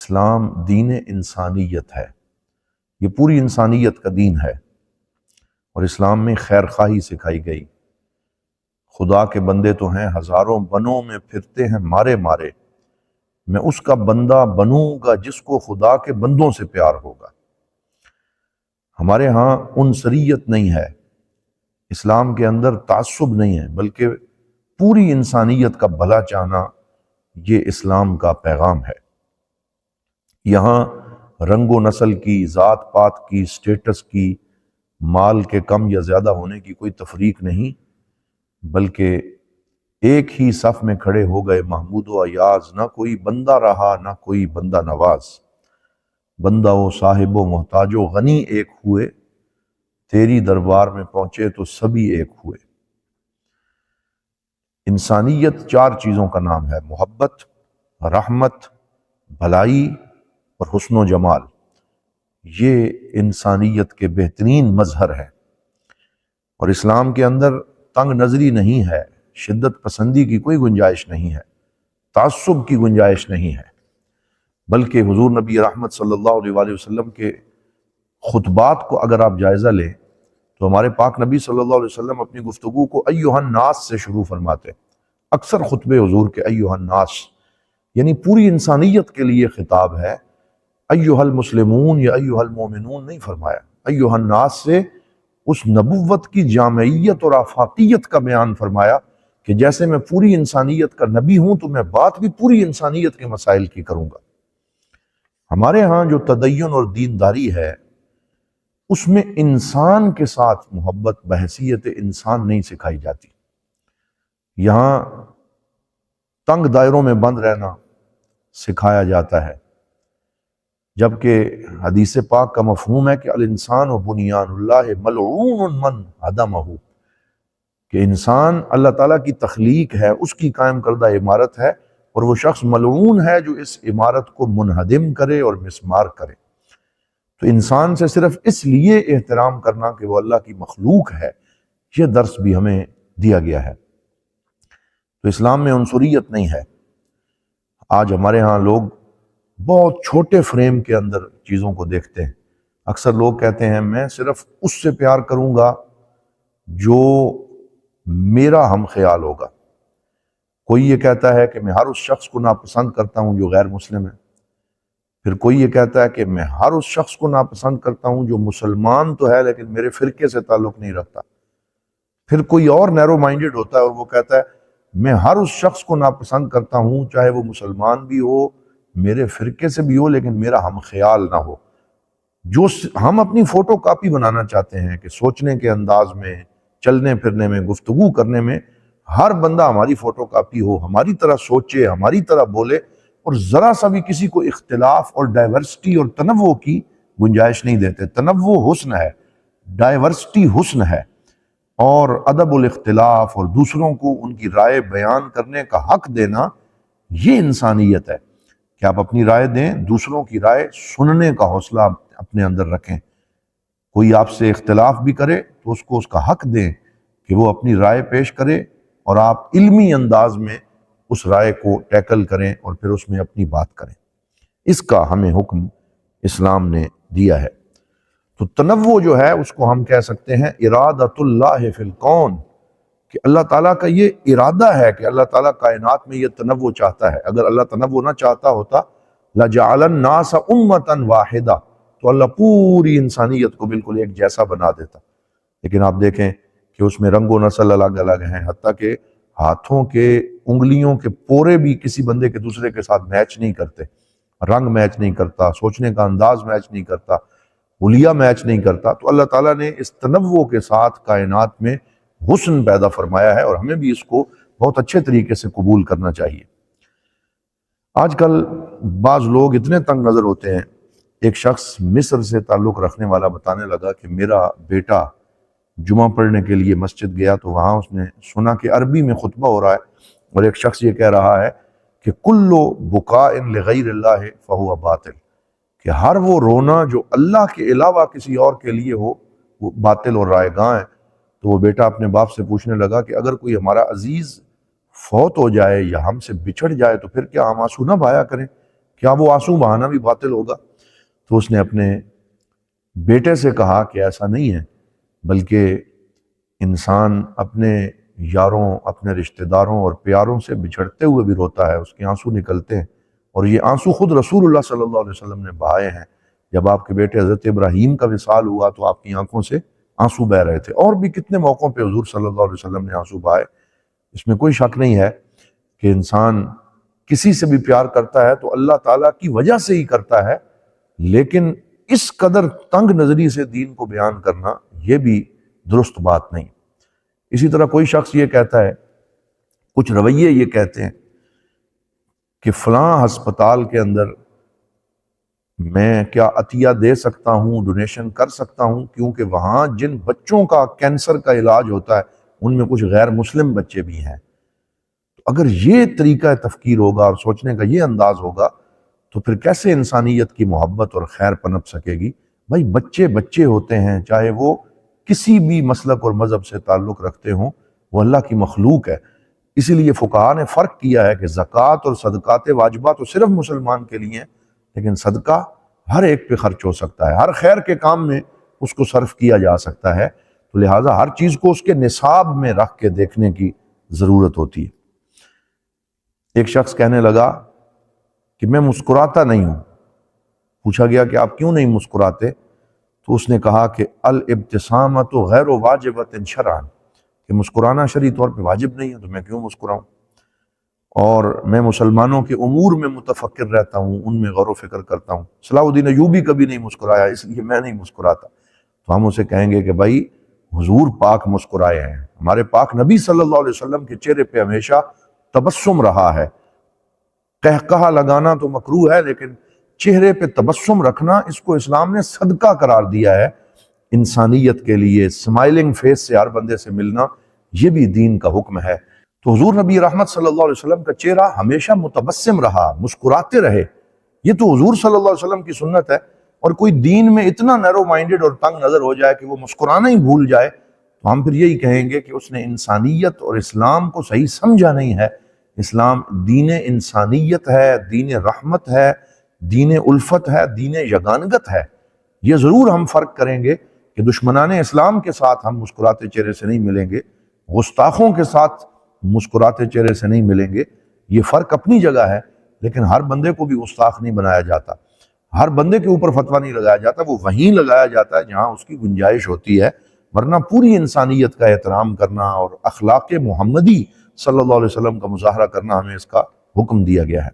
اسلام دین انسانیت ہے، یہ پوری انسانیت کا دین ہے، اور اسلام میں خیر خواہی سکھائی گئی۔ خدا کے بندے تو ہیں، ہزاروں بنوں میں پھرتے ہیں مارے مارے، میں اس کا بندہ بنوں گا جس کو خدا کے بندوں سے پیار ہوگا۔ ہمارے ہاں عنصریت نہیں ہے، اسلام کے اندر تعصب نہیں ہے، بلکہ پوری انسانیت کا بھلا چاہنا یہ اسلام کا پیغام ہے۔ یہاں رنگ و نسل کی، ذات پات کی، سٹیٹس کی، مال کے کم یا زیادہ ہونے کی کوئی تفریق نہیں، بلکہ ایک ہی صف میں کھڑے ہو گئے محمود و ایاز، نہ کوئی بندہ رہا نہ کوئی بندہ نواز، بندہ و صاحب و محتاج و غنی ایک ہوئے، تیری دربار میں پہنچے تو سبھی ایک ہوئے۔ انسانیت چار چیزوں کا نام ہے: محبت، رحمت، بھلائی اور حسن و جمال۔ یہ انسانیت کے بہترین مظہر ہیں، اور اسلام کے اندر تنگ نظری نہیں ہے، شدت پسندی کی کوئی گنجائش نہیں ہے، تعصب کی گنجائش نہیں ہے، بلکہ حضور نبی رحمت صلی اللہ علیہ وآلہ وسلم کے خطبات کو اگر آپ جائزہ لیں تو ہمارے پاک نبی صلی اللہ علیہ وسلم اپنی گفتگو کو ایھا الناس سے شروع فرماتے ہیں۔ اکثر خطبے حضور کے ایھا الناس یعنی پوری انسانیت کے لیے خطاب ہے، ایھا المسلمون یا ایھا المومنون نہیں فرمایا۔ ایھا الناس سے اس نبوت کی جامعیت اور آفاقیت کا بیان فرمایا کہ جیسے میں پوری انسانیت کا نبی ہوں تو میں بات بھی پوری انسانیت کے مسائل کی کروں گا۔ ہمارے ہاں جو تدین اور دینداری ہے اس میں انسان کے ساتھ محبت بحیثیت انسان نہیں سکھائی جاتی۔ یہاں تنگ دائروں میں بند رہنا سکھایا جاتا ہے، جبکہ حدیث پاک کا مفہوم ہے کہ الانسان و بنیان اللہ ملعون من ہدمہ، کہ انسان اللہ تعالیٰ کی تخلیق ہے، اس کی قائم کردہ عمارت ہے، اور وہ شخص ملعون ہے جو اس عمارت کو منہدم کرے اور مسمار کرے۔ تو انسان سے صرف اس لیے احترام کرنا کہ وہ اللہ کی مخلوق ہے، یہ درس بھی ہمیں دیا گیا ہے۔ تو اسلام میں عنصریت نہیں ہے۔ آج ہمارے ہاں لوگ بہت چھوٹے فریم کے اندر چیزوں کو دیکھتے ہیں۔ اکثر لوگ کہتے ہیں میں صرف اس سے پیار کروں گا جو میرا ہم خیال ہوگا۔ کوئی یہ کہتا ہے کہ میں ہر اس شخص کو ناپسند کرتا ہوں جو غیر مسلم ہے، پھر کوئی یہ کہتا ہے کہ میں ہر اس شخص کو ناپسند کرتا ہوں جو مسلمان تو ہے لیکن میرے فرقے سے تعلق نہیں رکھتا، پھر کوئی اور نیرو مائنڈڈ ہوتا ہے اور وہ کہتا ہے میں ہر اس شخص کو ناپسند کرتا ہوں چاہے وہ مسلمان بھی ہو، میرے فرقے سے بھی ہو، لیکن میرا ہم خیال نہ ہو۔ جو ہم اپنی فوٹو کاپی بنانا چاہتے ہیں کہ سوچنے کے انداز میں، چلنے پھرنے میں، گفتگو کرنے میں ہر بندہ ہماری فوٹو کاپی ہو، ہماری طرح سوچے، ہماری طرح بولے، اور ذرا سا بھی کسی کو اختلاف اور ڈائیورسٹی اور تنوع کی گنجائش نہیں دیتے۔ تنوع حسن ہے، ڈائیورسٹی حسن ہے، اور ادب الاختلاف اور دوسروں کو ان کی رائے بیان کرنے کا حق دینا یہ انسانیت ہے کہ آپ اپنی رائے دیں، دوسروں کی رائے سننے کا حوصلہ اپنے اندر رکھیں۔ کوئی آپ سے اختلاف بھی کرے تو اس کو اس کا حق دیں کہ وہ اپنی رائے پیش کرے، اور آپ علمی انداز میں اس رائے کو ٹیکل کریں اور پھر اس میں اپنی بات کریں۔ اس کا ہمیں حکم اسلام نے دیا ہے۔ تو تنوع جو ہے اس کو ہم کہہ سکتے ہیں ارادۃ اللہ فی الکون، کہ اللہ تعالیٰ کا یہ ارادہ ہے کہ اللہ تعالیٰ کائنات میں یہ تنوع چاہتا ہے۔ اگر اللہ تنوع نہ چاہتا ہوتا لَجَعَلَ النَّاسَ أُمَّةً وَاحِدَةً، تو اللہ پوری انسانیت کو بالکل ایک جیسا بنا دیتا۔ لیکن آپ دیکھیں کہ اس میں رنگ و نسل الگ الگ ہیں، حتیٰ کہ ہاتھوں کے انگلیوں کے پورے بھی کسی بندے کے دوسرے کے ساتھ میچ نہیں کرتے، رنگ میچ نہیں کرتا، سوچنے کا انداز میچ نہیں کرتا، حلیہ میچ نہیں کرتا۔ تو اللہ تعالیٰ نے اس تنوع کے ساتھ کائنات میں حسن پیدا فرمایا ہے، اور ہمیں بھی اس کو بہت اچھے طریقے سے قبول کرنا چاہیے۔ آج کل بعض لوگ اتنے تنگ نظر ہوتے ہیں۔ ایک شخص مصر سے تعلق رکھنے والا بتانے لگا کہ میرا بیٹا جمعہ پڑھنے کے لیے مسجد گیا تو وہاں اس نے سنا کہ عربی میں خطبہ ہو رہا ہے، اور ایک شخص یہ کہہ رہا ہے کہ کل بکاء لغیر اللہ فہو باطل، کہ ہر وہ رونا جو اللہ کے علاوہ کسی اور کے لیے ہو وہ باطل اور رائے گاں ہے۔ تو وہ بیٹا اپنے باپ سے پوچھنے لگا کہ اگر کوئی ہمارا عزیز فوت ہو جائے یا ہم سے بچھڑ جائے تو پھر کیا ہم آنسو نہ بہایا کریں؟ کیا وہ آنسو بہانا بھی باطل ہوگا؟ تو اس نے اپنے بیٹے سے کہا کہ ایسا نہیں ہے، بلکہ انسان اپنے یاروں، اپنے رشتہ داروں اور پیاروں سے بچھڑتے ہوئے بھی روتا ہے، اس کے آنسو نکلتے ہیں، اور یہ آنسو خود رسول اللہ صلی اللہ علیہ وسلم نے بہائے ہیں۔ جب آپ کے بیٹے حضرت ابراہیم کا وصال ہوا تو آپ کی آنکھوں سے آنسو بہہ رہے تھے، اور بھی کتنے موقعوں پہ حضور صلی اللہ علیہ وسلم نے آنسو بہائے۔ اس میں کوئی شک نہیں ہے کہ انسان کسی سے بھی پیار کرتا ہے تو اللہ تعالیٰ کی وجہ سے ہی کرتا ہے، لیکن اس قدر تنگ نظری سے دین کو بیان کرنا یہ بھی درست بات نہیں۔ اسی طرح کوئی شخص یہ کہتا ہے، کچھ رویے یہ کہتے ہیں کہ فلاں ہسپتال کے اندر میں کیا عطیہ دے سکتا ہوں، ڈونیشن کر سکتا ہوں، کیونکہ وہاں جن بچوں کا کینسر کا علاج ہوتا ہے ان میں کچھ غیر مسلم بچے بھی ہیں۔ اگر یہ طریقہ تفکیر ہوگا اور سوچنے کا یہ انداز ہوگا تو پھر کیسے انسانیت کی محبت اور خیر پنپ سکے گی؟ بھائی بچے بچے ہوتے ہیں، چاہے وہ کسی بھی مسلک اور مذہب سے تعلق رکھتے ہوں، وہ اللہ کی مخلوق ہے۔ اسی لیے فقہاء نے فرق کیا ہے کہ زکوٰۃ اور صدقات واجبہ تو صرف مسلمان کے لیے ہیں، لیکن صدقہ ہر ایک پہ خرچ ہو سکتا ہے، ہر خیر کے کام میں اس کو صرف کیا جا سکتا ہے، تو لہٰذا ہر چیز کو اس کے نصاب میں رکھ کے دیکھنے کی ضرورت ہوتی ہے۔ ایک شخص کہنے لگا کہ میں مسکراتا نہیں ہوں۔ پوچھا گیا کہ آپ کیوں نہیں مسکراتے؟ تو اس نے کہا کہ الابتسامۃ غیر واجبۃ شرعا، کہ مسکرانا شرعی طور پہ واجب نہیں ہے تو میں کیوں مسکراؤں، اور میں مسلمانوں کے امور میں متفکر رہتا ہوں، ان میں غور و فکر کرتا ہوں۔ صلاح الدین ایوبی کبھی نہیں مسکرایا، اس لیے میں نہیں مسکراتا۔ تو ہم اسے کہیں گے کہ بھائی حضور پاک مسکرائے ہیں، ہمارے پاک نبی صلی اللہ علیہ وسلم کے چہرے پہ ہمیشہ تبسم رہا ہے۔ قہقہا لگانا تو مکروہ ہے، لیکن چہرے پہ تبسم رکھنا اس کو اسلام نے صدقہ قرار دیا ہے۔ انسانیت کے لیے سمائلنگ فیس سے ہر بندے سے ملنا یہ بھی دین کا حکم ہے۔ تو حضور نبی رحمت صلی اللہ علیہ وسلم کا چہرہ ہمیشہ متبسم رہا، مسکراتے رہے، یہ تو حضور صلی اللہ علیہ وسلم کی سنت ہے۔ اور کوئی دین میں اتنا نیرو مائنڈڈ اور تنگ نظر ہو جائے کہ وہ مسکرانا ہی بھول جائے تو ہم پھر یہی کہیں گے کہ اس نے انسانیت اور اسلام کو صحیح سمجھا نہیں ہے۔ اسلام دین انسانیت ہے، دین رحمت ہے، دین الفت ہے، دین یگانگت ہے۔ یہ ضرور ہم فرق کریں گے کہ دشمنان اسلام کے ساتھ ہم مسکراتے چہرے سے نہیں ملیں گے، گستاخوں کے ساتھ مسکراتے چہرے سے نہیں ملیں گے۔ یہ فرق اپنی جگہ ہے، لیکن ہر بندے کو بھی گستاخ نہیں بنایا جاتا، ہر بندے کے اوپر فتویٰ نہیں لگایا جاتا، وہ وہیں لگایا جاتا ہے جہاں اس کی گنجائش ہوتی ہے۔ ورنہ پوری انسانیت کا احترام کرنا اور اخلاق محمدی صلی اللہ علیہ وسلم کا مظاہرہ کرنا ہمیں اس کا حکم دیا گیا ہے۔